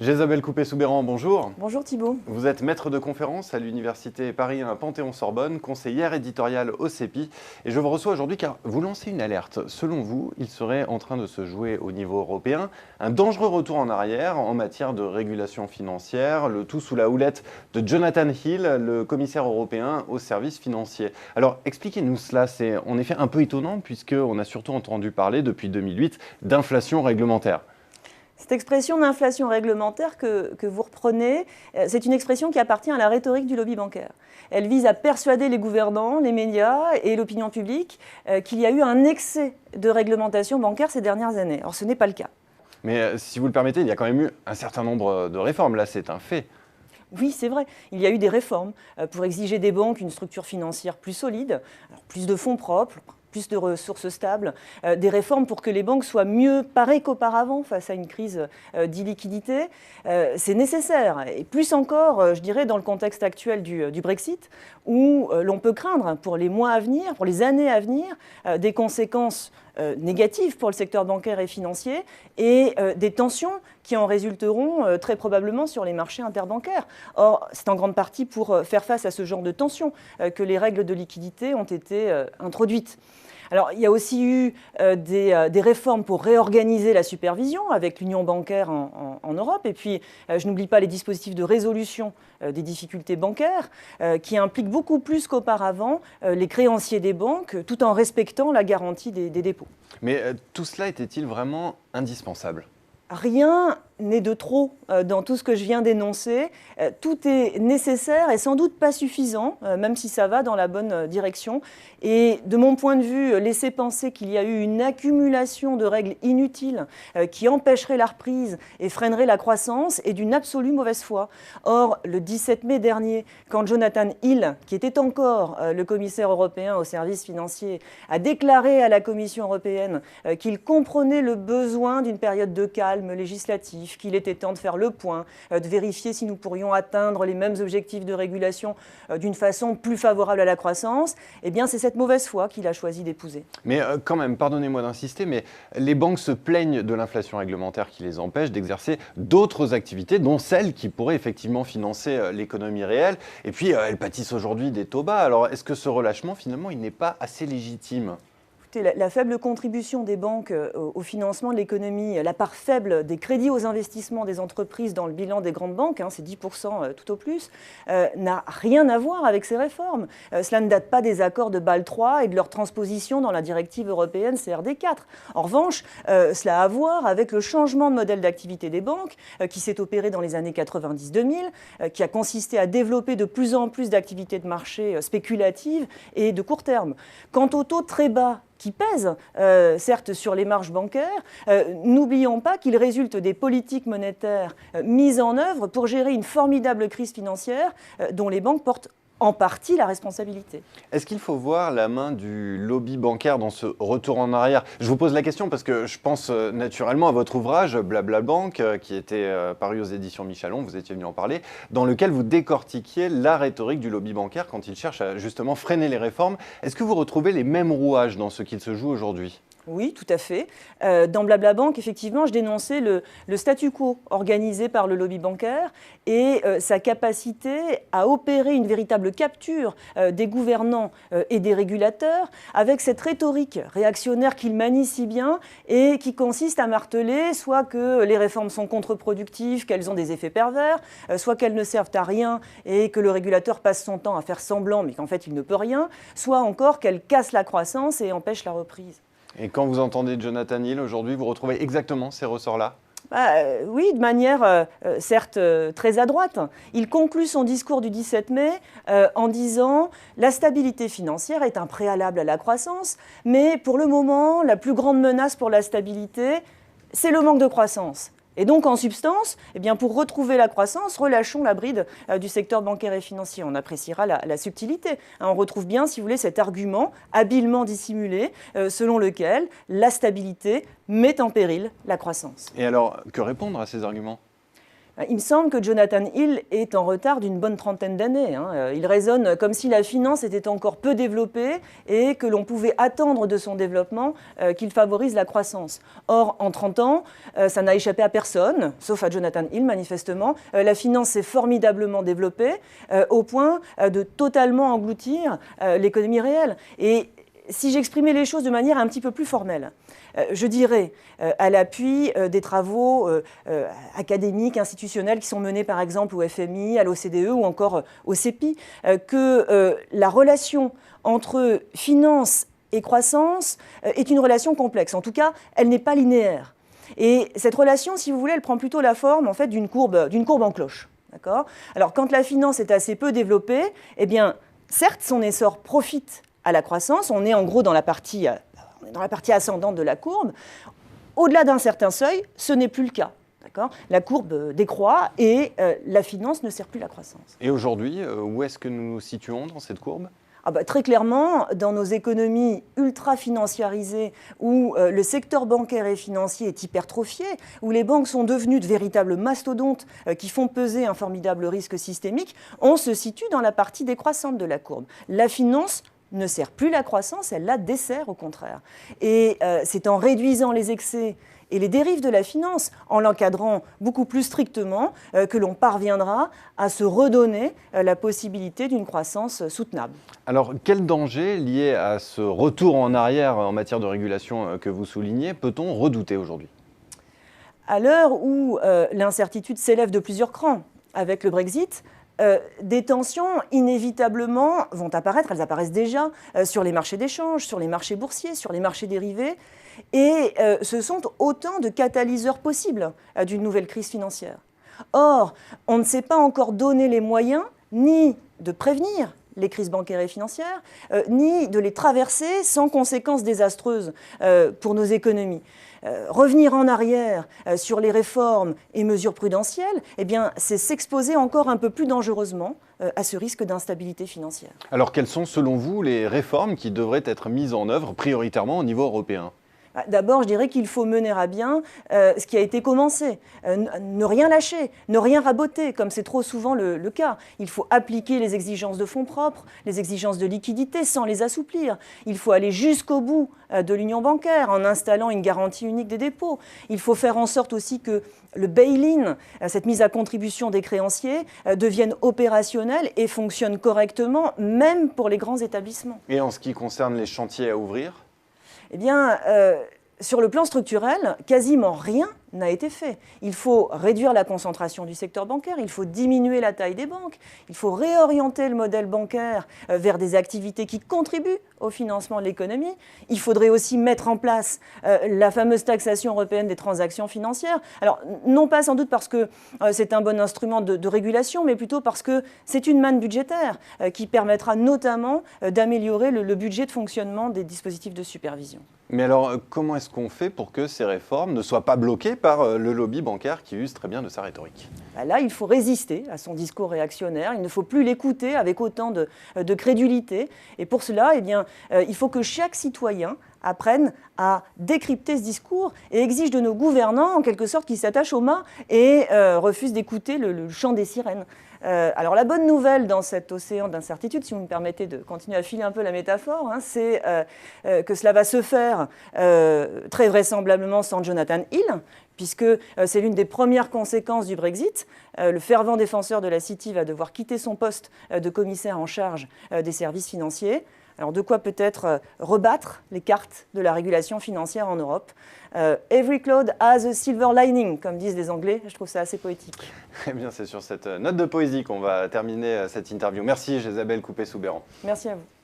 Jésabel Coupé-Soubeyran, bonjour. Bonjour Thibault. Vous êtes maître de conférence à l'Université Paris 1 Panthéon-Sorbonne, conseillère éditoriale au CEPI. Et je vous reçois aujourd'hui car vous lancez une alerte. Selon vous, il serait en train de se jouer au niveau européen un dangereux retour en arrière en matière de régulation financière, le tout sous la houlette de Jonathan Hill, le commissaire européen aux services financiers. Alors expliquez-nous cela, c'est en effet un peu étonnant puisqu'on a surtout entendu parler depuis 2008 d'inflation réglementaire. Cette expression d'inflation réglementaire que vous reprenez, c'est une expression qui appartient à la rhétorique du lobby bancaire. Elle vise à persuader les gouvernants, les médias et l'opinion publique qu'il y a eu un excès de réglementation bancaire ces dernières années. Or, ce n'est pas le cas. Mais si vous le permettez, il y a quand même eu un certain nombre de réformes, là c'est un fait. Oui, c'est vrai. Il y a eu des réformes pour exiger des banques une structure financière plus solide, alors plus de fonds propres, plus de ressources stables, des réformes pour que les banques soient mieux parées qu'auparavant face à une crise d'illiquidité. C'est nécessaire, et plus encore, je dirais, dans le contexte actuel du Brexit, où l'on peut craindre pour les mois à venir, pour les années à venir, des conséquences négatives pour le secteur bancaire et financier et des tensions qui en résulteront très probablement sur les marchés interbancaires. Or, c'est en grande partie pour faire face à ce genre de tensions que les règles de liquidité ont été introduites. Alors, il y a aussi eu des réformes pour réorganiser la supervision avec l'union bancaire en Europe. Et puis, je n'oublie pas les dispositifs de résolution des difficultés bancaires qui impliquent beaucoup plus qu'auparavant les créanciers des banques tout en respectant la garantie des dépôts. Mais tout cela était-il vraiment indispensable ? Rien n'est de trop dans tout ce que je viens d'énoncer. Tout est nécessaire et sans doute pas suffisant, même si ça va dans la bonne direction. Et de mon point de vue, laisser penser qu'il y a eu une accumulation de règles inutiles qui empêcherait la reprise et freinerait la croissance est d'une absolue mauvaise foi. Or, le 17 mai dernier, quand Jonathan Hill, qui était encore le commissaire européen aux services financiers, a déclaré à la Commission européenne qu'il comprenait le besoin d'une période de calme législatif, qu'il était temps de faire le point, de vérifier si nous pourrions atteindre les mêmes objectifs de régulation d'une façon plus favorable à la croissance, eh bien c'est cette mauvaise foi qu'il a choisi d'épouser. Mais quand même, pardonnez-moi d'insister, mais les banques se plaignent de l'inflation réglementaire qui les empêche d'exercer d'autres activités, dont celles qui pourraient effectivement financer l'économie réelle. Et puis, elles pâtissent aujourd'hui des taux bas. Alors, est-ce que ce relâchement, finalement, il n'est pas assez légitime ? La faible contribution des banques au financement de l'économie, la part faible des crédits aux investissements des entreprises dans le bilan des grandes banques, c'est 10% tout au plus, n'a rien à voir avec ces réformes. Cela ne date pas des accords de Bâle III et de leur transposition dans la directive européenne CRD4. En revanche, cela a à voir avec le changement de modèle d'activité des banques qui s'est opéré dans les années 90-2000, qui a consisté à développer de plus en plus d'activités de marché spéculatives et de court terme. Quant aux taux très bas, qui pèsent, certes, sur les marges bancaires, n'oublions pas qu'il résulte des politiques monétaires mises en œuvre pour gérer une formidable crise financière dont les banques portent en partie la responsabilité. Est-ce qu'il faut voir la main du lobby bancaire dans ce retour en arrière ? Je vous pose la question parce que je pense naturellement à votre ouvrage Blabla Bank qui était paru aux éditions Michalon, vous étiez venu en parler, dans lequel vous décortiquiez la rhétorique du lobby bancaire quand il cherche à justement freiner les réformes. Est-ce que vous retrouvez les mêmes rouages dans ce qu'il se joue aujourd'hui ? Oui, tout à fait. Dans Blabla Bank, effectivement, je dénonçais le statu quo organisé par le lobby bancaire et sa capacité à opérer une véritable capture des gouvernants et des régulateurs avec cette rhétorique réactionnaire qu'il manie si bien et qui consiste à marteler soit que les réformes sont contre-productives, qu'elles ont des effets pervers, soit qu'elles ne servent à rien et que le régulateur passe son temps à faire semblant mais qu'en fait il ne peut rien, soit encore qu'elles cassent la croissance et empêchent la reprise. Et quand vous entendez Jonathan Hill aujourd'hui, vous retrouvez exactement ces ressorts-là ? Oui, de manière certes très à droite. Il conclut son discours du 17 mai en disant « La stabilité financière est un préalable à la croissance, mais pour le moment, la plus grande menace pour la stabilité, c'est le manque de croissance. » Et donc, en substance, eh bien, pour retrouver la croissance, relâchons la bride du secteur bancaire et financier. On appréciera la subtilité. On retrouve bien, si vous voulez, cet argument habilement dissimulé selon lequel la stabilité met en péril la croissance. Et alors, que répondre à ces arguments ? Il me semble que Jonathan Hill est en retard d'une bonne trentaine d'années. Il raisonne comme si la finance était encore peu développée et que l'on pouvait attendre de son développement qu'il favorise la croissance. Or, en 30 ans, ça n'a échappé à personne, sauf à Jonathan Hill manifestement. La finance s'est formidablement développée au point de totalement engloutir l'économie réelle. Et si j'exprimais les choses de manière un petit peu plus formelle, je dirais, à l'appui des travaux académiques, institutionnels qui sont menés par exemple au FMI, à l'OCDE ou encore au CEPI, que la relation entre finance et croissance est une relation complexe. En tout cas, elle n'est pas linéaire. Et cette relation, si vous voulez, elle prend plutôt la forme en fait, d'une courbe en cloche. D'accord ? Alors, quand la finance est assez peu développée, eh bien, certes, son essor profite à la croissance. On est en gros dans la partie ascendante de la courbe. Au-delà d'un certain seuil, ce n'est plus le cas. La courbe décroît et la finance ne sert plus la croissance. Et aujourd'hui, où est-ce que nous nous situons dans cette courbe ? Très clairement, dans nos économies ultra-financiarisées, où le secteur bancaire et financier est hypertrophié, où les banques sont devenues de véritables mastodontes qui font peser un formidable risque systémique, on se situe dans la partie décroissante de la courbe. La finance ne sert plus la croissance, elle la dessert au contraire. Et c'est en réduisant les excès et les dérives de la finance, en l'encadrant beaucoup plus strictement, que l'on parviendra à se redonner la possibilité d'une croissance soutenable. Alors, quel danger lié à ce retour en arrière en matière de régulation que vous soulignez peut-on redouter aujourd'hui ? À l'heure où l'incertitude s'élève de plusieurs crans avec le Brexit, des tensions inévitablement vont apparaître, elles apparaissent déjà sur les marchés d'échange, sur les marchés boursiers, sur les marchés dérivés, et ce sont autant de catalyseurs possibles d'une nouvelle crise financière. Or, on ne s'est pas encore donné les moyens ni de prévenir les crises bancaires et financières, ni de les traverser sans conséquences désastreuses pour nos économies. Revenir en arrière sur les réformes et mesures prudentielles, eh bien, c'est s'exposer encore un peu plus dangereusement à ce risque d'instabilité financière. Alors, quelles sont, selon vous, les réformes qui devraient être mises en œuvre prioritairement au niveau européen ? D'abord, je dirais qu'il faut mener à bien ce qui a été commencé. Ne rien lâcher, ne rien raboter, comme c'est trop souvent le cas. Il faut appliquer les exigences de fonds propres, les exigences de liquidité sans les assouplir. Il faut aller jusqu'au bout de l'union bancaire en installant une garantie unique des dépôts. Il faut faire en sorte aussi que le bail-in, cette mise à contribution des créanciers, devienne opérationnel et fonctionne correctement, même pour les grands établissements. Et en ce qui concerne les chantiers à ouvrir ? Eh bien, sur le plan structurel, quasiment rien n'a été fait. Il faut réduire la concentration du secteur bancaire, il faut diminuer la taille des banques, il faut réorienter le modèle bancaire vers des activités qui contribuent au financement de l'économie. Il faudrait aussi mettre en place la fameuse taxation européenne des transactions financières. Alors, non pas sans doute parce que c'est un bon instrument de régulation, mais plutôt parce que c'est une manne budgétaire qui permettra notamment d'améliorer le budget de fonctionnement des dispositifs de supervision. Mais alors, comment est-ce qu'on fait pour que ces réformes ne soient pas bloquées par le lobby bancaire qui use très bien de sa rhétorique ? Là, il faut résister à son discours réactionnaire. Il ne faut plus l'écouter avec autant de crédulité. Et pour cela, eh bien, il faut que chaque citoyen apprenne à décrypter ce discours et exige de nos gouvernants, en quelque sorte, qu'ils s'attachent aux mains et refusent d'écouter le chant des sirènes. Alors la bonne nouvelle dans cet océan d'incertitude, si vous me permettez de continuer à filer un peu la métaphore, c'est que cela va se faire très vraisemblablement sans Jonathan Hill, puisque c'est l'une des premières conséquences du Brexit. Le fervent défenseur de la City va devoir quitter son poste de commissaire en charge des services financiers. Alors de quoi peut-être rebattre les cartes de la régulation financière en Europe. Every cloud has a silver lining, comme disent les Anglais. Je trouve ça assez poétique. Eh bien, c'est sur cette note de poésie qu'on va terminer cette interview. Merci, Isabelle Coupé-Soubeyran. Merci à vous.